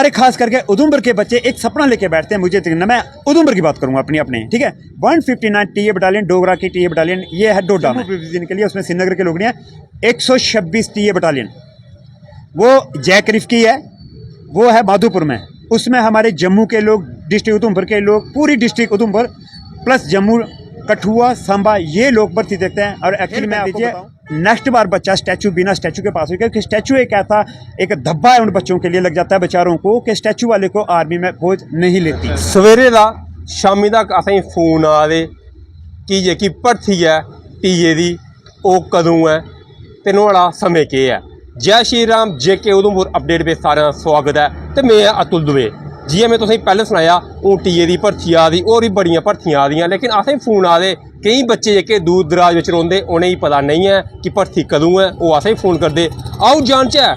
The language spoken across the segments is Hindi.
हमारे खास करके उधमपुर के बच्चे एक सपना लेके बैठते हैं मुझे देखना। मैं उधमपुर की बात करूंगा अपने, ठीक है। 159 टीए बटालियन, डोगरा की टीए बटालियन, ये है डोडा में के लिए, उसमें श्रीनगर के लोग नहीं है। 126 टीए बटालियन वो जयकरिफ की है, वो है माधोपुर में। उसमें हमारे जम्मू के लोग, डिस्ट्रिक्ट उधमपुर के लोग, पूरी डिस्ट्रिक्ट उधमपुर प्लस जम्मू, कठुआ, सांबा, ये लोग भर्ती देखते हैं। और एक्चुअली मैं दीजिए नेक्स्ट बार बच्चा स्टैचू बिना स्टैचू के पास हो गया, कि स्टैचू एक ऐसा एक धब्बा है उन बच्चों के लिए, लग जाता है बेचारों को, कि स्टैचू वाले को आर्मी में फौज नहीं लेती। सवेरे दा शामी तक असें फोन आ दे कि जेह्की भर्थी है टीए दी ओह् कदूं है ते नुहाड़ा समय केह् है। जय श्री राम, जेके उधमपुर अपडेट पे सारें दा स्वागत है। ते मैं अतुल दुबे। जि'यां मैं तुसेंगी पैह्लें सनाया हून टीए दी भर्थी आ दी, होर बी बड़ियां भर्थियां आ दियां, लेकिन असें फोन आ दे केईं बच्चे जेह्के दूर दराज बिच रौंह्दे उ'नेंगी पता नहीं है कि भर्थी कदूं है, ओह् असेंगी फोन करदे। आओ जानचै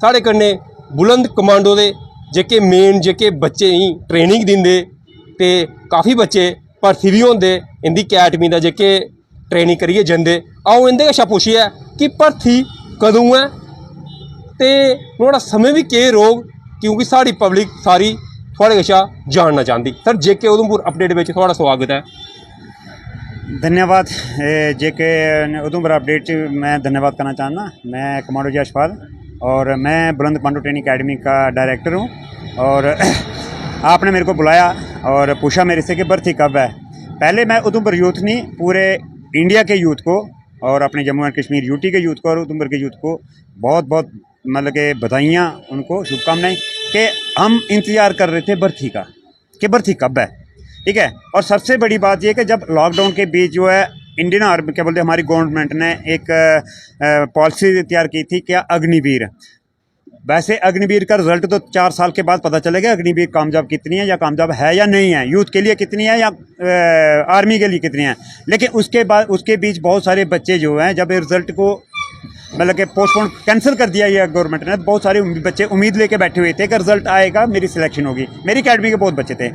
साढ़े कन्नै बुलंद कमांडो दे जेह्के मेन जेह्के बच्चे गी ट्रेनिंग दिंदे ते काफ़ी बच्चे भर्थी बी होंदे, इंदी अकैडमी दा जेह्के ट्रेनिंग करियै जंदे। आओ इंदे कशा पुच्छिए कि भर्थी कदूं है ते नुहाड़ा समय बी केह् रौह्ग, क्योंकि साड़ी पब्लिक सारी थुआढ़े कशा जानना चाहती। सर जेके उधमपुर अपडेट में थुआढ़ा स्वागत है। धन्यवाद। जेके उधमपुर अपडेट मैं धन्यवाद करना चाहना। मैं कमांडो जशपाल और मैं बुलंद कमांडो ट्रेनिंग अकेडमी का डायरेक्टर हूँ। और आपने मेरे को बुलाया और पूछा मेरे से कि भर्ती कब है। पहले मैं उधमपुर यूथ नहीं, पूरे इंडिया के यूथ को और अपने जम्मू एंड कश्मीर यूटी के यूथ को और उधमपुर के यूथ को बहुत बहुत मतलब कि बधाइयाँ, उनको शुभकामनाएं कि हम इंतज़ार कर रहे थे भर्ती का, कि भर्ती कब है, ठीक है। और सबसे बड़ी बात यह कि जब लॉकडाउन के बीच जो है इंडियन आर्मी क्या बोलते हैं, हमारी गवर्नमेंट ने एक पॉलिसी तैयार की थी, क्या अग्निवीर। वैसे अग्निवीर का रिजल्ट तो 4 साल के बाद पता चलेगा, अग्निवीर कामयाब कितनी है या कामयाब है या नहीं है, यूथ के लिए कितनी है या आर्मी के लिए कितनी है। लेकिन उसके बाद उसके बीच बहुत सारे बच्चे जो हैं, जब रिजल्ट को मतलब कि पोस्टपोन कैंसिल कर दिया ये गवर्नमेंट ने, बहुत सारे बच्चे उम्मीद लेके बैठे हुए थे कि रिजल्ट आएगा, मेरी सिलेक्शन होगी। मेरी अकेडमी के बहुत बच्चे थे,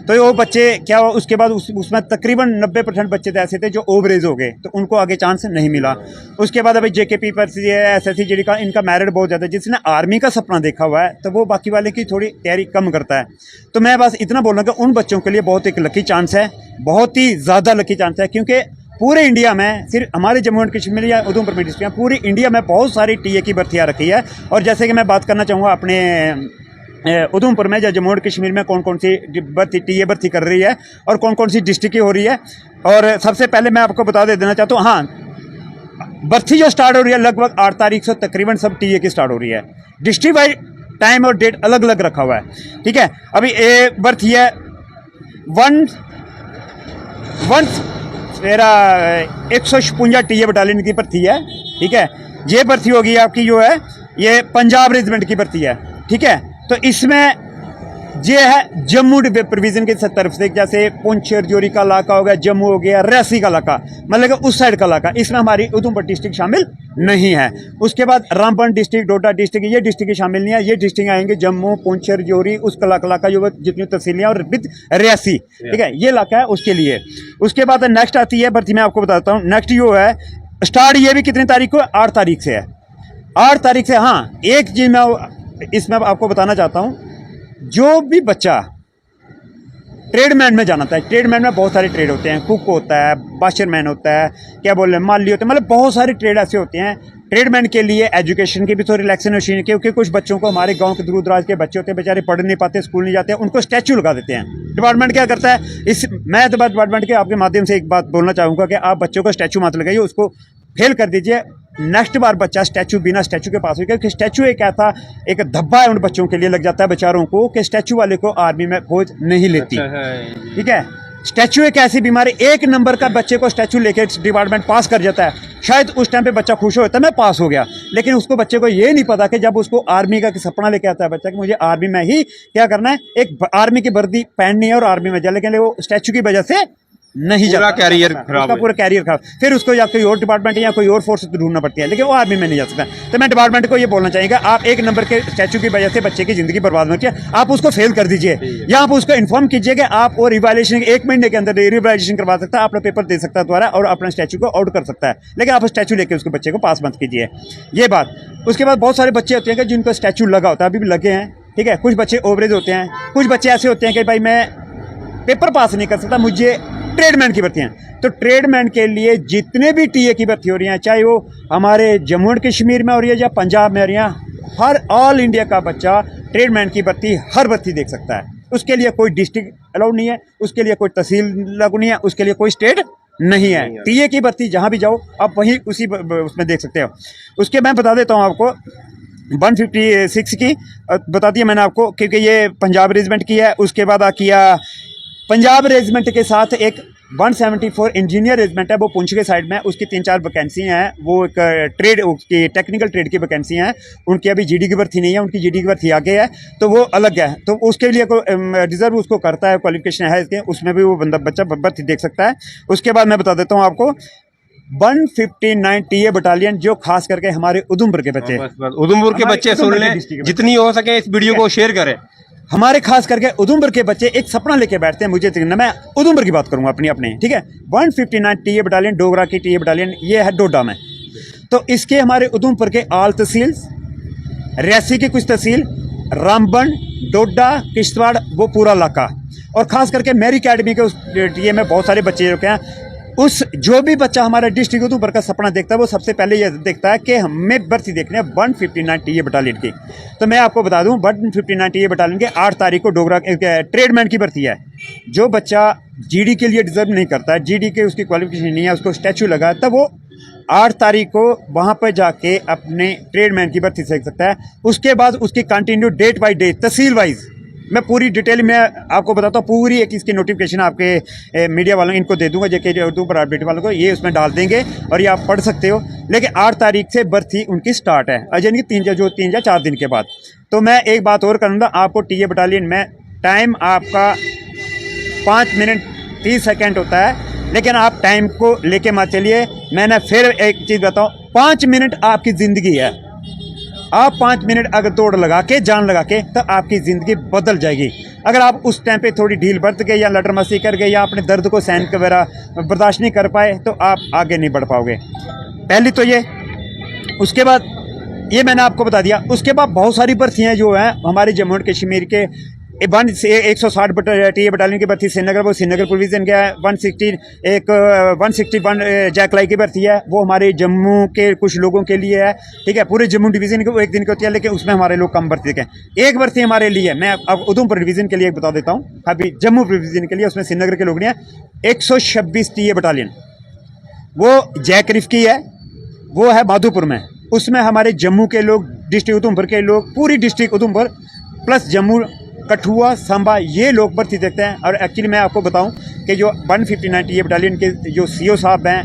तो वो बच्चे क्या हुआ उसके बाद उसमें तकरीबन 90% बच्चे तो ऐसे थे जो ओवरेज हो गए, तो उनको आगे चांस नहीं मिला। उसके बाद अभी जेकेपी पर SSC जी का इनका मेरिट बहुत ज़्यादा, जिसने आर्मी का सपना देखा हुआ है तो वो बाकी वाले की थोड़ी तैयारी कम करता है। तो मैं बस इतना बोल रहा हूँ कि उन बच्चों के लिए बहुत एक लकी चांस है, बहुत ही ज़्यादा लकी चांस है, क्योंकि पूरे इंडिया में सिर्फ हमारे जम्मू एंड कश्मीर या उधमपुर में डिस्ट्रिक्ट में, पूरी इंडिया में बहुत सारी टीए की भर्तियाँ रखी है। और जैसे कि मैं बात करना चाहूँगा अपने उधमपुर में या जम्मू एंड कश्मीर में कौन कौन सी टीए भर्ती कर रही है और कौन कौन सी डिस्ट्रिक्ट की हो रही है। और सबसे पहले मैं आपको बता देना चाहता हूँ, हाँ, भर्ती जो स्टार्ट हो रही है लगभग 8 तारीख से तकरीबन सब टीए की स्टार्ट हो रही है। डिस्ट्रिक्ट वाइज टाइम और डेट अलग अलग रखा हुआ है, ठीक है। अभी एक भर्ती है मेरा 156 टीए बटालियन की भर्ती है, ठीक है। ये भर्ती होगी आपकी जो है ये पंजाब रेजिमेंट की भर्ती है, ठीक है। तो इसमें ये है जम्मू प्रोविजन की तरफ से, जैसे पुंछ रजौरी का इलाका हो गया, जम्मू हो गया, रियासी का इलाका, मतलब कि उस साइड का इलाका, इसमें हमारी उधमपुर डिस्ट्रिक्ट शामिल नहीं है। उसके बाद रामबन डिस्ट्रिक्ट, डोडा डिस्ट्रिक्ट, ये डिस्ट्रिक्ट शामिल नहीं है। ये डिस्ट्रिक्ट आएंगे जम्मू, पुंछ, रजौरी, उस इलाका जो जितनी तहसीलियाँ और विद रियासी, ठीक है, ये इलाका है उसके लिए। उसके बाद नेक्स्ट आती है भर्ती, मैं आपको बताता हूँ। नेक्स्ट जो है स्टार्ट ये भी कितनी तारीख को, 8 तारीख से है, 8 तारीख से। हाँ, एक चीज़ मैं इसमें आपको बताना चाहता हूँ, जो भी बच्चा ट्रेडमैन में जाना था, ट्रेडमैन में बहुत सारे ट्रेड होते हैं, कुक होता है, बाशरमैन होता है, क्या बोल रहे हैं, माली होते हैं, मतलब बहुत सारे ट्रेड ऐसे होते हैं। ट्रेडमैन के लिए एजुकेशन की भी तो रिलैक्सेशन होनी, क्योंकि कुछ बच्चों को, हमारे गांव के दूर दराज के बच्चे होते हैं बेचारे, पढ़ नहीं पाते, स्कूल नहीं जाते, उनको स्टैचू लगा देते हैं। डिपार्टमेंट क्या करता है, मैं तो डिपार्टमेंट के आपके माध्यम से एक बात बोलना चाहूँगा कि आप बच्चों को स्टैचू मत लगाइए, उसको फेल कर दीजिए। नेक्स्ट बार बच्चा स्टैचू बिना स्टैचू के पास हो, क्योंकि स्टैचू एक ऐसा एक धब्बा है उन बच्चों के लिए, लग जाता है बेचारों को, कि स्टैचू वाले को आर्मी में फौज नहीं लेती, ठीक है। स्टैचू एक ऐसी बीमारी, 1 नंबर का बच्चे को स्टैचू लेके डिपार्टमेंट पास कर जाता है, शायद उस टाइम पे बच्चा खुश होता है मैं पास हो गया, लेकिन उसको बच्चे को ये नहीं पता कि जब उसको आर्मी का सपना लेके आता है बच्चा कि मुझे आर्मी में ही क्या करना है, एक आर्मी की वर्दी पहननी है और आर्मी में जाए, लेकिन वो स्टैचू की वजह से नहीं पूरा कैरियर खराब, पूरा कैरियर खराब, फिर उसको या कोई और डिपार्टमेंट या कोई और फोर्स ढूंढना पड़ती है, लेकिन वो आर्मी में नहीं जा सकता। तो मैं डिपार्टमेंट को ये बोलना चाहेंगे, आप 1 नंबर के स्टैचू की वजह से बच्चे की जिंदगी बर्बाद होती है, आप उसको फेल कर दीजिए, या आप उसको इन्फॉर्म कीजिए कि आप और रिवैल्यूएशन 1 महीने के अंदर रिवैल्यूएशन करवा सकता है, अपना पेपर दे सकता है दोबारा और अपना स्टैचू को आउट कर सकता है, लेकिन आप स्टैचू लेके उसको बच्चे को पास मत कीजिए, ये बात। उसके बाद बहुत सारे बच्चे होते हैं कि जिनको स्टैचू लगा होता है, अभी भी लगे हैं, ठीक है, कुछ बच्चे ओवरेज होते हैं, कुछ बच्चे ऐसे होते हैं कि भाई मैं पेपर पास नहीं कर सकता, मुझे ट्रेडमैन की भर्ती हैं। तो ट्रेडमैन के लिए जितने भी टीए की भर्ती हो रही हैं, चाहे वो हमारे जम्मू एंड कश्मीर में हो रही है या पंजाब में हो रही है, हर ऑल इंडिया का बच्चा ट्रेडमैन की भर्ती हर भर्ती देख सकता है। उसके लिए कोई डिस्ट्रिक्ट अलाउड नहीं है, उसके लिए कोई तहसील लागू नहीं है, उसके लिए कोई स्टेट नहीं है। टीए की भर्ती जहाँ भी जाओ आप वहीं उसी उसमें देख सकते हो। उसके मैं बता देता हूँ आपको 156 की बता दिया मैंने आपको, क्योंकि ये पंजाब रेजिमेंट की है। उसके बाद किया पंजाब रेजिमेंट के साथ एक 174 इंजीनियर रेजिमेंट है, वो पुंछ के साइड में, उसकी 3-4 वैकेंसी हैं। वो एक ट्रेड उसकी टेक्निकल ट्रेड की वैकेंसी हैं, उनकी अभी जीडी की भर्ती नहीं है, उनकी जीडी की भर्ती आगे है, तो वो अलग है। तो उसके लिए कोई रिजर्व उसको करता है, क्वालिफिकेशन है इसके, उसमें भी वो बच्चा भर्ती देख सकता है। उसके बाद मैं बता देता हूँ आपको 159 टीए बटालियन, जो खास करके हमारे उधमपुर के बच्चे, बस उधमपुर के बच्चे सुन लें, जितनी हो सके इस वीडियो को शेयर करें। हमारे खास करके उधमपुर के बच्चे एक सपना लेके बैठते हैं, मुझे मैं उधमपुर की बात करूंगा अपने, ठीक है। 159 टीए बटालियन, डोगरा की टीए बटालियन, ये है डोडा में। तो इसके हमारे उधमपुर के आल तहसील, रियासी की कुछ तहसील, रामबन, डोडा, किश्तवाड़, वो पूरा इलाका, और खास करके मेरी अकेडमी के उस टीए में बहुत सारे बच्चे जो हैं, उस जो भी बच्चा हमारे डिस्ट्रिक्ट उधमपुर का सपना देखता है, वो सबसे पहले ये देखता है कि हमें भर्ती देखनी है 159 टीए बटालियन की। तो मैं आपको बता दूं 159 टीए बटालियन के 8 तारीख को डोगरा ट्रेडमैन की भर्ती है। जो बच्चा जीडी के लिए डिजर्व नहीं करता है, जीडी के उसकी क्वालिफिकेशन नहीं है, उसको स्टैचू लगा है, तब वो 8 तारीख को वहाँ पर जाके अपने ट्रेडमैन की भर्ती सीख सकता है। उसके बाद उसकी continue date by date tehsil wise मैं पूरी डिटेल में आपको बताता हूँ, पूरी एक इसकी नोटिफिकेशन आपके मीडिया वालों इनको दे दूंगा, जेके उधमपुर अपडेट वालों को, ये उसमें डाल देंगे और ये आप पढ़ सकते हो। लेकिन 8 तारीख से भर्ती उनकी स्टार्ट है, यानी कि 3 या 4 दिन के बाद। तो मैं एक बात और करूँगा, आपको टीए बटालियन में टाइम आपका 5 मिनट 30 सेकेंड होता है, लेकिन आप टाइम को लेके मत चलिए। मैंने फिर एक चीज़ बताऊँ, 5 मिनट आपकी ज़िंदगी है। आप 5 मिनट अगर दौड़ लगा के, जान लगा के, तो आपकी ज़िंदगी बदल जाएगी। अगर आप उस टाइम पे थोड़ी ढील बरत गए या लटर मस्ती कर गए या अपने दर्द को सहन वगैरह बर्दाश्त नहीं कर पाए, तो आप आगे नहीं बढ़ पाओगे। पहली तो ये, उसके बाद ये मैंने आपको बता दिया। उसके बाद बहुत सारी भर्तियाँ जो हैं हमारे जम्मू एंड कश्मीर के 160 टीए बटालियन की भर्ती श्रीनगर, वो श्रीनगर प्रोविजन का है। 161 जैकलाई की भर्ती है, वो हमारे जम्मू के कुछ लोगों के लिए है, ठीक है। पूरे जम्मू डिवीज़न की वो एक दिन की होती है, लेकिन उसमें हमारे लोग कम भर्ती के। एक भर्ती हमारे लिए, मैं अब उधमपुर डिवीज़न के लिए बता देता हूँ, अभी जम्मू डिवीज़न के लिए, उसमें श्रीनगर के लोग नहीं है। 126 टीए बटालियन, वो जैकरिफ की है, वो है माधोपुर में। उसमें हमारे जम्मू के लोग, डिस्ट्रिक्ट उधमपुर के लोग, पूरी डिस्ट्रिक्ट उधमपुर प्लस जम्मू, कठुआ, सांबा, ये लोग भर्ती देखते हैं। और एक्चुअली मैं आपको बताऊं कि जो 159 टीए बटालियन के जो सीओ साहब हैं,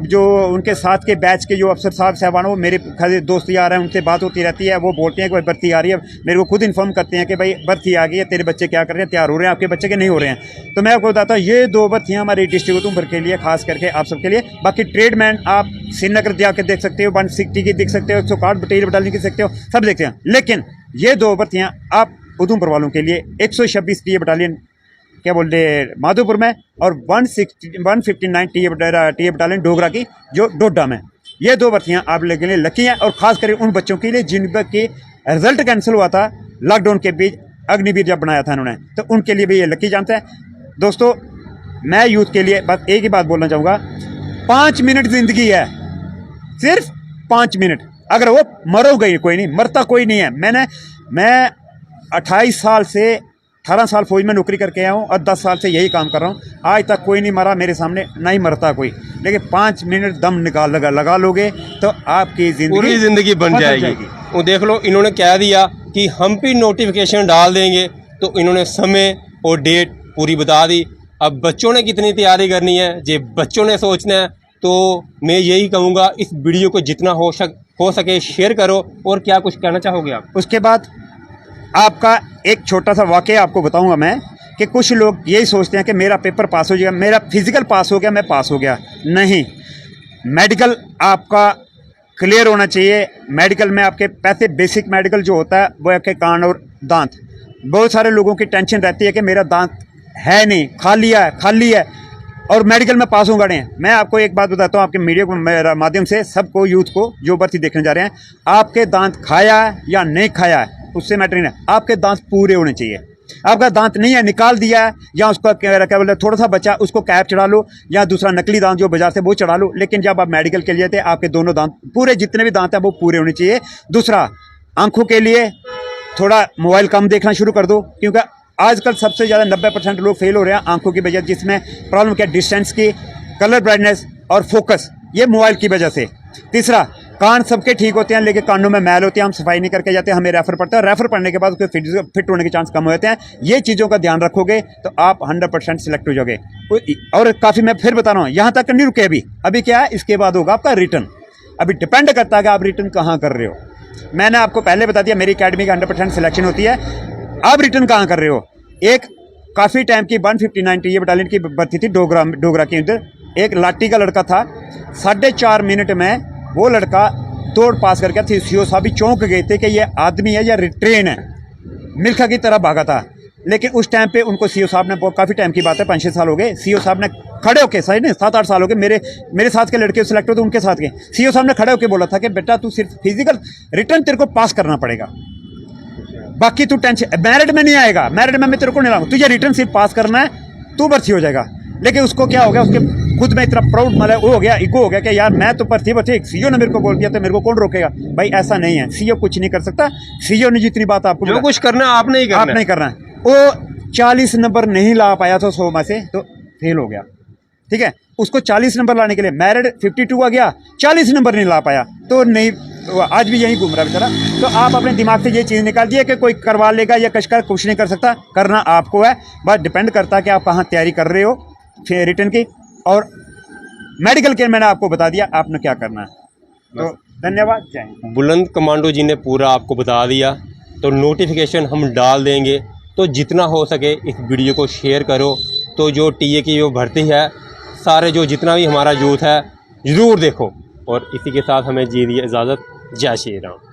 जो उनके साथ के बैच के जो अफसर साहबान, वो मेरे दोस्त यार हैं, उनसे बात होती रहती है। वो बोलते हैं कि भाई भर्ती आ रही है, मेरे को खुद इन्फॉर्म करते हैं कि भाई भर्ती आ गई है, तेरे बच्चे क्या कर रहे हैं, तैयार हो रहे हैं, आपके बच्चे के नहीं हो रहे हैं। तो मैं आपको बताता हूँ, ये 2 भर्तियाँ हमारी डिस्ट्रिक्ट उधमपुर के लिए, खास करके आप सबके लिए। बाकी ट्रेडमैन आप श्रीनगर जाकर देख सकते हो, 160 की देख सकते हो, 160 टीए बटालियन की देख सकते हो, सब देखते हैं। लेकिन ये 2 भर्तियाँ आप उधमपुर वालों के लिए 126 टीए बटालियन क्या बोलते माधोपुर में, और 159 टीए बटालियन डोगरा की जो डोडा में, ये 2 भर्तियाँ आप लोगों के लिए लकी हैं। और ख़ास करके उन बच्चों के लिए जिनके रिजल्ट कैंसिल हुआ था लॉकडाउन के बीच, अग्निवीर जब बनाया था उन्होंने, तो उनके लिए भी ये लकी जानते हैं। दोस्तों, मैं यूथ के लिए बस एक ही बात बोलना चाहूँगा, 5 मिनट ज़िंदगी है, सिर्फ 5 मिनट। अगर वो मरोगे, कोई नहीं मरता, कोई नहीं है। मैं 28 साल से 18 साल फौज में नौकरी करके आया हूँ और 10 साल से यही काम कर रहा हूँ। आज तक कोई नहीं मरा मेरे सामने, नहीं मरता कोई। लेकिन 5 मिनट दम निकाल लगा लोगे तो आपकी पूरी ज़िंदगी बन जाएगी। वो देख लो, इन्होंने कह दिया कि हम भी नोटिफिकेशन डाल देंगे, तो इन्होंने समय और डेट पूरी बता दी। अब बच्चों ने कितनी तैयारी करनी है, जे बच्चों ने सोचना है, तो मैं यही कहूँगा, इस वीडियो को जितना हो सके शेयर करो। और क्या कुछ कहना चाहोगे आप? उसके बाद आपका एक छोटा सा वाक़या आपको बताऊंगा मैं, कि कुछ लोग यही सोचते हैं कि मेरा पेपर पास हो जाएगा, मेरा फिजिकल पास हो गया, मैं पास हो गया। नहीं, मेडिकल आपका क्लियर होना चाहिए। मेडिकल में आपके पैसे, बेसिक मेडिकल जो होता है वो आपके कान और दांत। बहुत सारे लोगों की टेंशन रहती है कि मेरा दांत है नहीं, खाली है और मेडिकल में पास होगा नहीं। मैं आपको एक बात बताता हूँ, आपके मीडिया को माध्यम से सबको, यूथ को जो भर्ती देखने जा रहे हैं, आपके दांत खाया है या नहीं खाया है, उससे मैटर नहीं है, आपके दांत पूरे होने चाहिए। आपका दांत नहीं है, निकाल दिया है, या उसका क्या बोलते थोड़ा सा बचा, उसको कैप चढ़ा लो, या दूसरा नकली दांत जो बाजार से वो चढ़ा लो, लेकिन जब आप मेडिकल के लिए थे आपके दोनों दांत पूरे, जितने भी दांत हैं वो पूरे होने चाहिए। दूसरा, आंखों के लिए थोड़ा मोबाइल कम देखना शुरू कर दो, क्योंकि आजकल सबसे ज़्यादा 90% लोग फेल हो रहे हैं आंखों की वजह, जिसमें प्रॉब्लम क्या, डिस्टेंस की, कलर ब्राइटनेस और फोकस, ये मोबाइल की वजह से। तीसरा, कान सबके ठीक होते हैं लेकिन कानों में मैल होती है, हम सफाई नहीं करके जाते, हमें रेफर पड़ता है, रेफर पड़ने के बाद उसके फिट होने के चांस कम हो जाते हैं। ये चीज़ों का ध्यान रखोगे तो आप 100% सिलेक्ट हो जाओगे। और काफ़ी, मैं फिर बता रहा हूँ, यहाँ तक नहीं रुके अभी क्या है, इसके बाद होगा आपका रिटर्न। अभी डिपेंड करता है कि आप रिटर्न कहाँ कर रहे हो। मैंने आपको पहले बता दिया मेरी अकेडमी का 100% सिलेक्शन होती है। आप रिटर्न कहाँ कर रहे हो? एक काफ़ी टाइम की 159 टीए बटालियन की भर्ती थी डोगरा के अंदर, एक लाठी का लड़का था, 4.5 मिनट में वो लड़का दौड़ पास करके थी। सीओ साहब भी चौंक गए थे कि ये आदमी है या ट्रेन है, मिल्खा की तरह भागा था। लेकिन उस टाइम पे उनको सीओ साहब ने, काफ़ी टाइम की बात है, 5-6 साल हो गए, सीओ साहब ने खड़े होके, सही नहीं 7-8 साल हो गए, मेरे साथ के लड़के सिलेक्ट हो तो उनके साथ के सीओ साहब ने खड़े होकर बोला था कि बेटा तू सिर्फ फिजिकल, रिटर्न तेरे को पास करना पड़ेगा, बाकी तू टेंशन, मेरिट में नहीं आएगा, मेरिट में मैं तेरे को नहीं लाऊंगा, तुझे रिटर्न सिर्फ पास करना है, तू भर्ती हो जाएगा। लेकिन उसको क्या हो गया, उसके खुद में इतना प्राउड, मतलब वो हो गया, ईगो हो गया कि यार मैं तो भर्ती सीओ ने मेरे को बोल दिया तो मेरे को कौन रोकेगा। भाई ऐसा नहीं है, सीओ कुछ नहीं कर सकता, सीओ ने जितनी बात आपको जो कुछ करना है आपने ही करना है। आपने करना है। वो 40 नंबर नहीं ला पाया था 100 में से, तो फेल हो गया, ठीक है। उसको 40 नंबर लाने के लिए मेरिट 52 आ गया, 40 नंबर नहीं ला पाया तो नहीं, आज भी यही घूम रहा बेचारा। तो आप अपने दिमाग से ये चीज़ निकाल दिए कि कोई करवा लेगा या कशकर, कुछ नहीं कर सकता, करना आपको है। बस डिपेंड करता है कि आप कहाँ तैयारी कर रहे हो फिर रिटर्न की, और मेडिकल के मैंने आपको बता दिया आपने क्या करना है। तो धन्यवाद, जय हिंद। बुलंद कमांडो जी ने पूरा आपको बता दिया, तो नोटिफिकेशन हम डाल देंगे, तो जितना हो सके इस वीडियो को शेयर करो, तो जो टीए की जो भर्ती है, सारे जो जितना भी हमारा यूथ है ज़रूर देखो। और इसी के साथ हमें दीजिए इजाज़त। जय श्री राम।